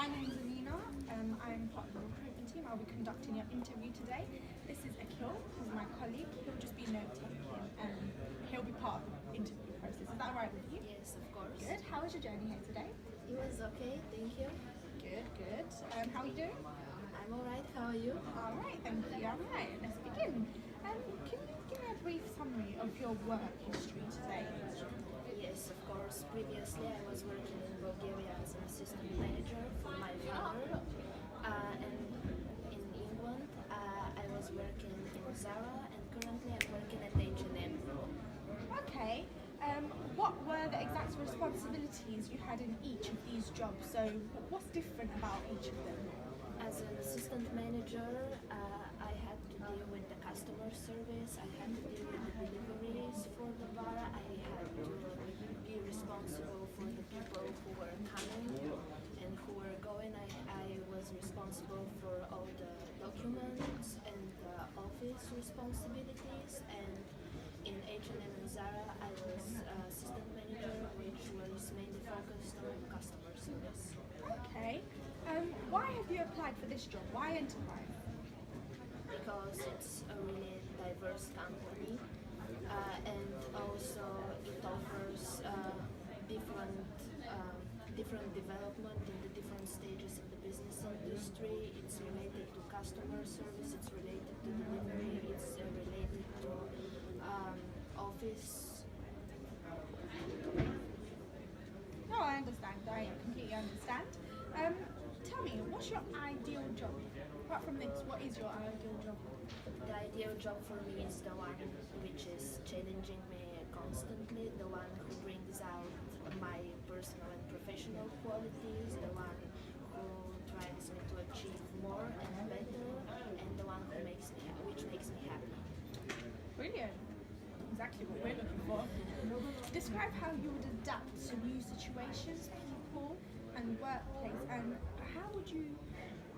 My name's Amina. I'm part of the recruitment team. I'll be conducting your interview today. This is Akhil, who's my colleague. He'll just be note-taking and he'll be part of the interview process. Is that all right with you? Yes, of course. Good. How was your journey here today? It was okay, thank you. Good, good. How are you doing? I'm alright, how are you? All right, thank you. All right, let's begin. Can you give me a brief summary of your work history today? Yes, of course. Previously, I was working in Bulgaria as an assistant manager for my father. And in England, I was working in Zara, and currently I'm working at H&M. Okay. What were the exact responsibilities you had in each of these jobs? So what's different about each of them? As an assistant manager, I had to deal with the customer service, I had to deal with the deliveries for the bar, I had to be responsible for the people who were coming and who were going. I was responsible for all the documents and the office responsibilities, and in H&M and Zara I was assistant manager, which was mainly focused on customer service. Okay. Why have you applied for this job? Why enterprise? Because it's a really diverse company, and also it offers different development in the different stages of the business industry. It's related to customer service, it's related to delivery, it's related to office. No, I understand. I completely understand. Tell me, what's your ideal job? Apart from this, what is your ideal job? The ideal job for me is the one which is challenging me constantly, the one who brings out my personal and professional qualities, the one who drives me to achieve more and better, and the one who which makes me happy. Brilliant. Exactly what we're looking for. Describe how you would adapt to new situations, people, and workplace, and how would you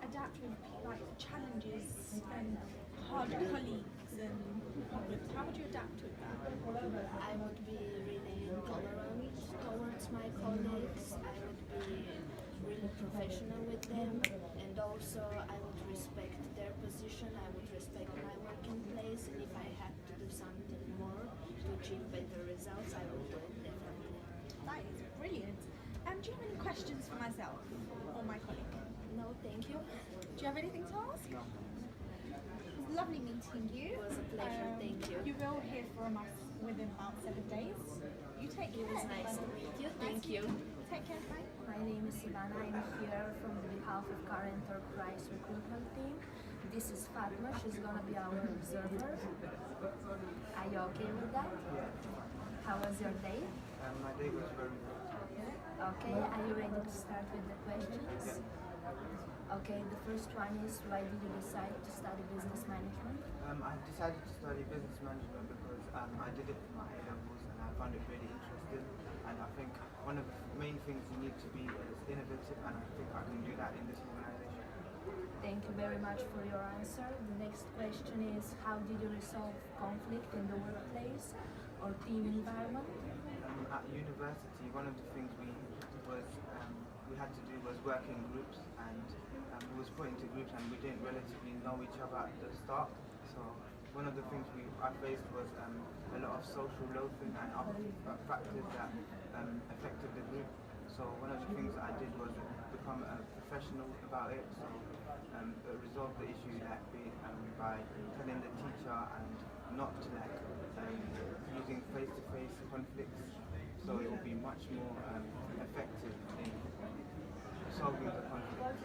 adapt with like challenges and hard colleagues and how would you adapt with that? I would be really tolerant towards my colleagues, I would be really professional with them, and also I would respect their position, I would respect my working place, and if I had to do something more to achieve better results, I would do it definitely. That is brilliant. Do you have any questions for myself or my colleague? No, thank you. Do you have anything to ask? No. It was lovely meeting you. It was a pleasure, thank you. You will hear from us within about 7 days. You take care. It was nice to meet you, thank you. Take care, bye. My name is Ivanna. I'm here from the behalf of Car Enterprise recruitment team. This is Fatma. She's gonna be our observer. Are you okay with that? How was your day? My day was very good. Okay, are you ready to start with the questions? Okay, the first one is, why did you decide to study business management? I decided to study business management because I did it for my A-levels and I found it really interesting, and I think one of the main things you need to be is innovative, and I think I can do that in this organization. Thank you very much for your answer. The next question is, how did you resolve conflict in the workplace or team environment? At university, one of the things we had to do was work in groups, and we was put into groups and we didn't relatively know each other at the start. So one of the things I faced was a lot of social loathing and other factors that affected the group. So one of the things I did was become a professional about it. So resolve the issue by telling the teacher and not using face-to-face conflicts. So it will be much more effective in solving the conflict.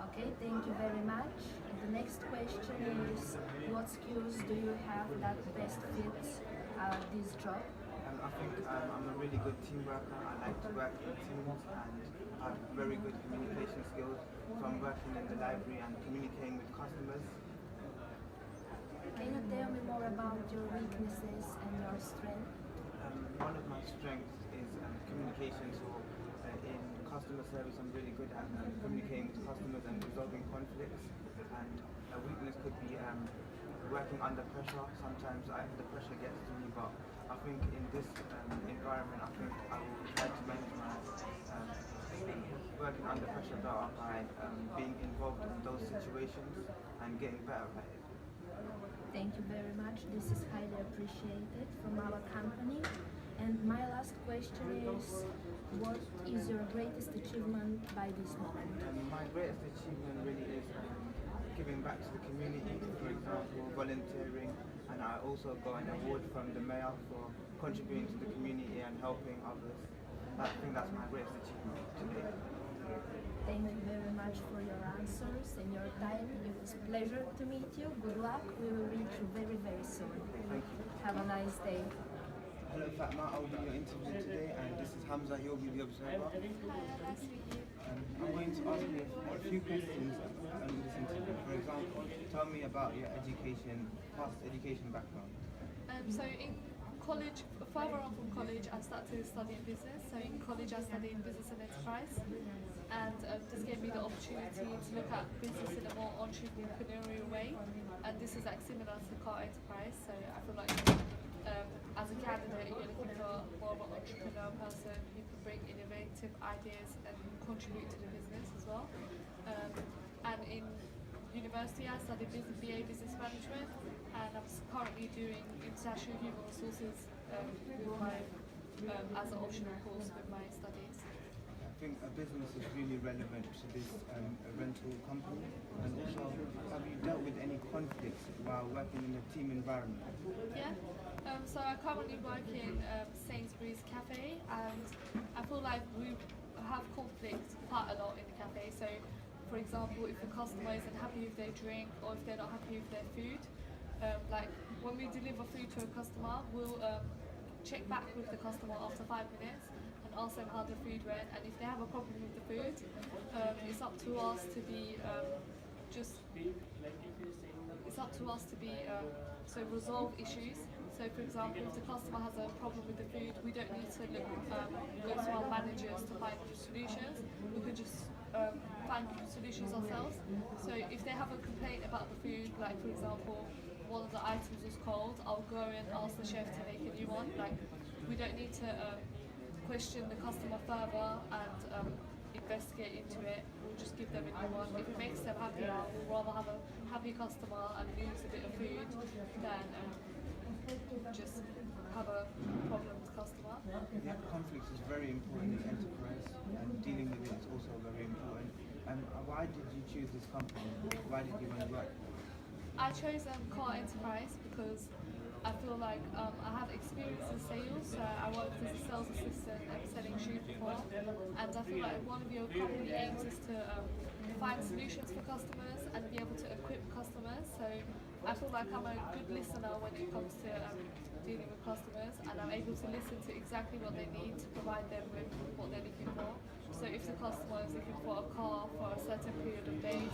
Okay, thank you very much. The next question is, what skills do you have that best fits this job? I think I'm a really good team worker. I like to work in teams, and I have very good communication skills from working in the library and communicating with customers. Can you tell me more about your weaknesses and your strength? One of my strengths is communication. So in customer service, I'm really good at communicating with customers and resolving conflicts. And a weakness could be working under pressure. Sometimes the pressure gets to me, but I think in this environment, I think I will try to manage my working under pressure better by being involved in those situations and getting better at it. Thank you very much. This is highly appreciated from our company. And my last question is, what is your greatest achievement by this moment? My greatest achievement really is giving back to the community, for example, volunteering, and I also got an award from the mayor for contributing to the community and helping others. I think that's my greatest achievement today. Thank you very much for your answers and your time. It was a pleasure to meet you. Good luck. We will reach you very, very soon. Thank you. Have a nice day. Hello Fatma, I will be your interview today, and this is Hamza, he will be the observer. Hi, nice to meet you. I'm going to ask you a few questions on this interview. For example, tell me about your education, past education background. So in college, further on from college, I started studying business. So in college, I studied business and enterprise, and this gave me the opportunity to look at business in a more entrepreneurial way. And this is like similar to car enterprise. So I feel like as a candidate, you're looking for more of an entrepreneur person who can bring innovative ideas and contribute to the business as well. And in university, I studied BA Business Management, and I'm currently doing International Human Resources as an optional course with my studies. I think a business is really relevant to this rental company, and also have you dealt with any conflicts while working in a team environment? Yeah. So I currently work in Sainsbury's cafe, and I feel like we have conflict quite a lot in the cafe. So, for example, if the customer isn't happy with their drink or if they're not happy with their food, like when we deliver food to a customer, we'll check back with the customer after 5 minutes and ask them how the food went. And if they have a problem with the food, it's up to us to be so resolve issues. So for example, if the customer has a problem with the food, we don't need to go to our managers to find solutions. We could just find solutions ourselves. So if they have a complaint about the food, like for example, one of the items was cold, I'll go and ask the chef to make a new one. Like we don't need to question the customer further and investigate into it. We'll just give them a new one. If it makes them happier, we'll rather have a happy customer and lose a bit of food than just have a problem with the customer. Yeah, conflicts is very important in enterprise, and dealing with it is also very important. Why did you choose this company? Why did you want to work? I chose car enterprise because I feel like I have experience in sales. So I worked as a sales assistant and selling shoes before, and I feel like one of your company aims is to find solutions for customers and be able to equip customers. So I feel like I'm a good listener when it comes to dealing with customers, and I'm able to listen to exactly what they need to provide them with what they're looking for. So if the customer is looking for a car for a certain period of days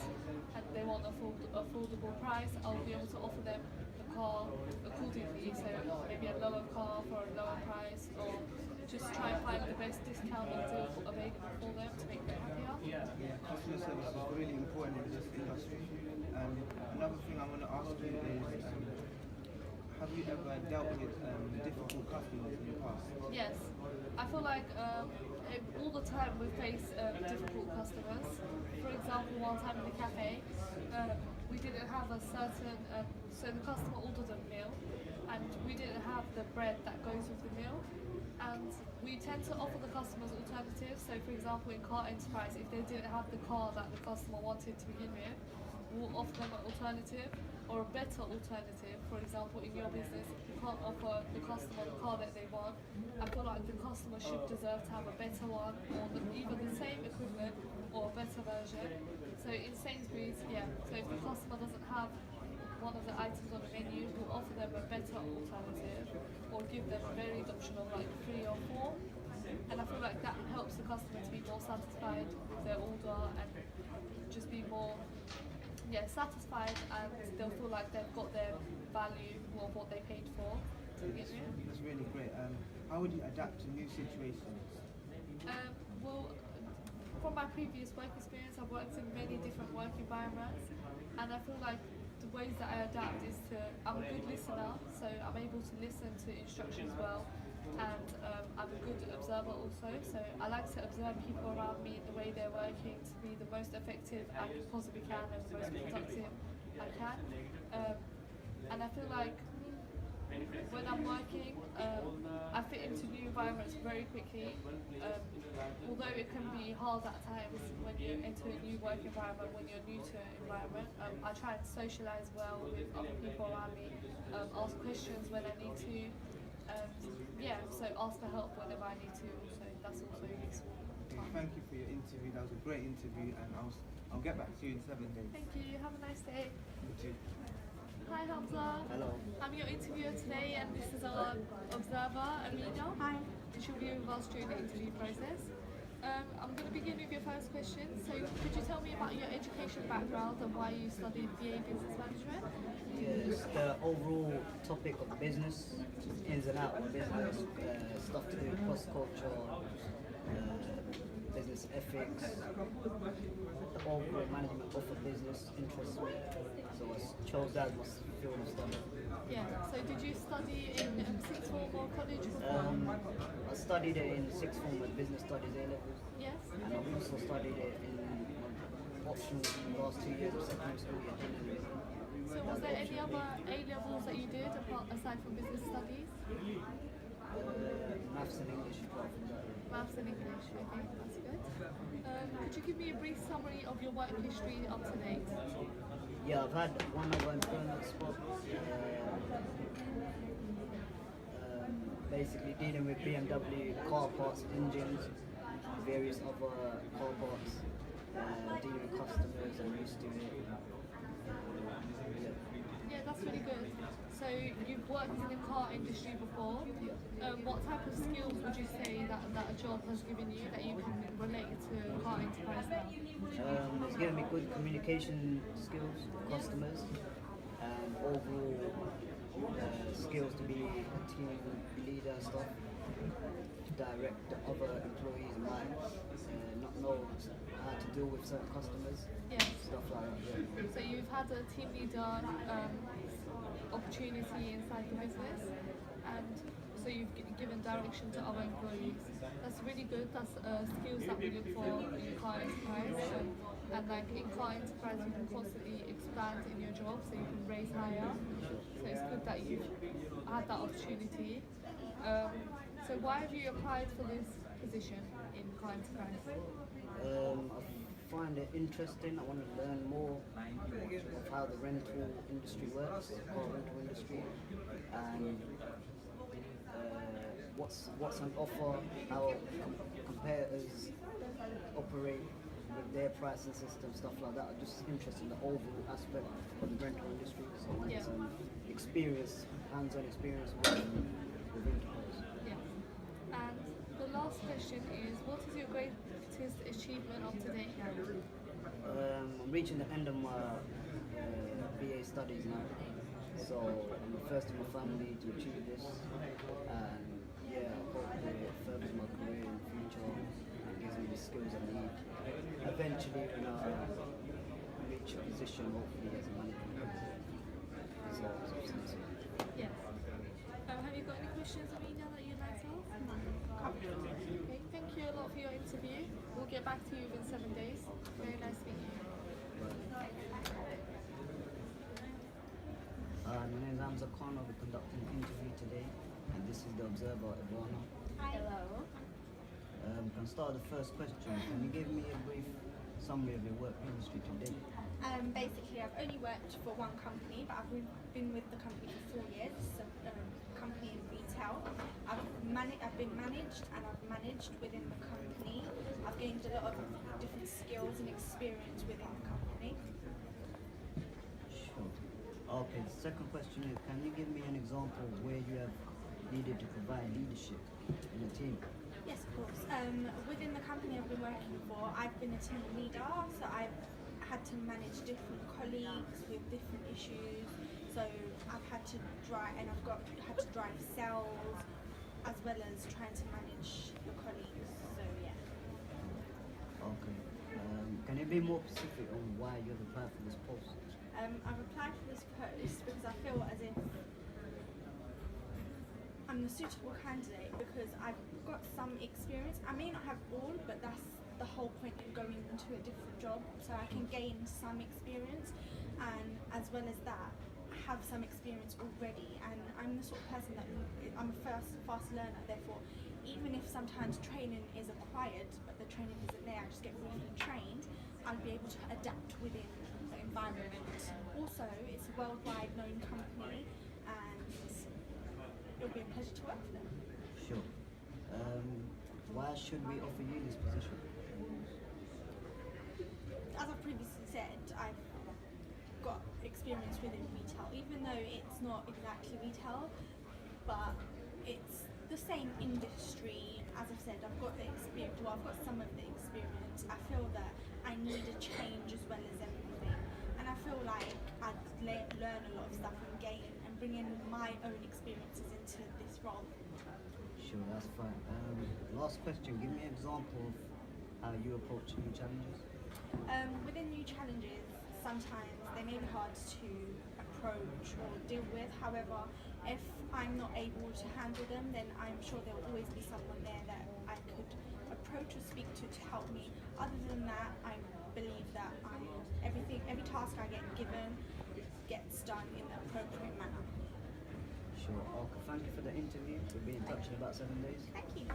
and they want an affordable price, I'll be able to offer them the car accordingly. So maybe a lower car for a lower price, or just try and find the best discount and deal available for them to make them happier. Yeah, customer service is really important in this industry. Another thing I want to ask you is, have you ever dealt with difficult customers in the past? Yes, I feel like all the time we face difficult customers. For example, one time in the cafe, we didn't have a certain, so the customer ordered a meal and we didn't have the bread that goes with the meal. And we tend to offer the customers alternatives. So for example, in car enterprise, if they didn't have the car that the customer wanted to begin with, we'll offer them an alternative or a better alternative. For example, in your business, you can't offer the customer the car that they want. I feel like the customer should deserve to have a better one, or either the same equivalent or a better version. So in Sainsbury's, yeah, so if the customer doesn't have one of the items on the menu, we'll offer them a better alternative or give them a varied option of like 3 or 4. And I feel like that helps the customer to be more satisfied with their order and just be more satisfied, and they'll feel like they've got their value of what they paid for to begin with. That's really great. How would you adapt to new situations? Well, from my previous work experience, I've worked in many different work environments, and I feel like the ways that I adapt is I'm a good listener, so I'm able to listen to instructions well and I'm a good observer also. So I like to observe people around me, the way they're working, to be the most effective I possibly can and the most productive I can. And I feel like when I'm working, I fit into new environments very quickly. Although it can be hard at times when you enter a new work environment, when you're new to an environment, I try and socialise well with other people around me, ask questions when I need to, so ask for help whenever I need to. So that's also useful. Thank you for your interview. That was a great interview, and I'll get back to you in 7 days. Thank you. Have a nice day. You too. Hi Hamza. Hello. I'm your interviewer today, and this is our observer, Amina. Hi. She'll be with us during the interview process. I'm going to begin with your first question. So, could you tell me about your education background and why you studied BA Business Management? Yes, the overall topic of business, ins and outs of business, stuff to do with cross culture, business ethics, the overall management of a business interests me. So I chose that as my field of study. Yeah. So, did you study in sixth form or college before? I studied it in sixth form with business studies A levels, Yes. and I've also studied it in optional in the last 2 years of secondary school year journalism. So, was there any other A levels that you did aside from business studies? Maths and English apart from that. Maths and English. Okay, that's good. Could you give me a brief summary of your work history up to date? Yeah, I've had one other employment spot, basically dealing with BMW car parts, engines, various other car parts, dealing with customers. I'm used to it. Yeah, that's really good. So you've worked in the car industry before. What type of skills would you say that a job has given you that you can relate to car enterprise now? It's given me good communication skills with customers and overall skills to be a team leader and stuff, to direct the other employees of mine, not know how to deal with certain customers, Yeah. stuff like that. Yeah. So you've had a team leader opportunity inside the business, and so you've given direction to other employees. That's really good. That's skills that we look for in car enterprise. And like in car enterprise, you can constantly expand in your job, so you can raise higher. So it's good that you've had that opportunity. So why have you applied for this position in car enterprise? I find it interesting. I want to learn more of how the rental industry works, the car rental industry, and what's on offer, how competitors operate with their pricing system, stuff like that. I'm just interested in the overall aspect of the rental industry. So I want Yeah. some experience, hands-on experience with rentals. Yeah. And the last question is, what is your greatest achievement of today? I'm reaching the end of my BA studies now, so I'm the first in my family to achieve this, and yeah, I hope it furthers my career in the future and gives me the skills I need. Eventually, when I reach a position, hopefully as a manager. So, Yes. Have you got any questions, Amina, that you'd like to ask? Okay, thank you a lot for your interview. We'll get back to you within 7 days. Very nice meeting you. my name is Hamza. I'll be conducting an interview today, and this is the observer, Ivanna. Hello. We can start with the first question. Can you give me a brief summary of your work history today? Basically, I've only worked for one company, but I've been with the company for 4 years. It's a company in retail. I've been managed, and I've managed within the company. I've gained a lot of different skills and experience within the company. Sure. Okay, the second question is, can you give me an example of where you have needed to provide leadership in a team? Yes, of course. Within the company I've been working for, I've been a team leader, so I've had to manage different colleagues with different issues. So I've had to drive, and had to drive sales, as well as trying to manage the colleagues. So yeah. Okay. Can you be more specific on why you have applied for this post? I've applied for this post because I feel as if I'm the suitable candidate because I've got some experience. I may not have all, but that's the whole point of going into a different job, so I can gain some experience, and as well as that, have some experience already. And I'm the sort of person that I'm a fast learner, therefore even if sometimes training is acquired but the training isn't there, I just get briefly trained, I'll be able to adapt within the environment. Also, it's a worldwide known company and it'll be a pleasure to work for them. Sure. Why should we offer you this position? As I've previously said, I've got experience within retail, even though it's not exactly retail, but it's the same industry. As I've said, I've got the experience, well, I've got some of the experience. I feel that I need a change as well as everything, and I feel like I'd learn a lot of stuff and gain and bring in my own experiences into this role. Sure, that's fine. Last question, give me an example of how you approach new challenges. Within new challenges, sometimes they may be hard to approach or deal with. However, if I'm not able to handle them, then I'm sure there will always be someone there that I could approach or speak to help me. Other than that, I believe that every task I get given gets done in the appropriate manner. Sure. Thank you for the interview. We'll be in touch in about 7 days. Thank you.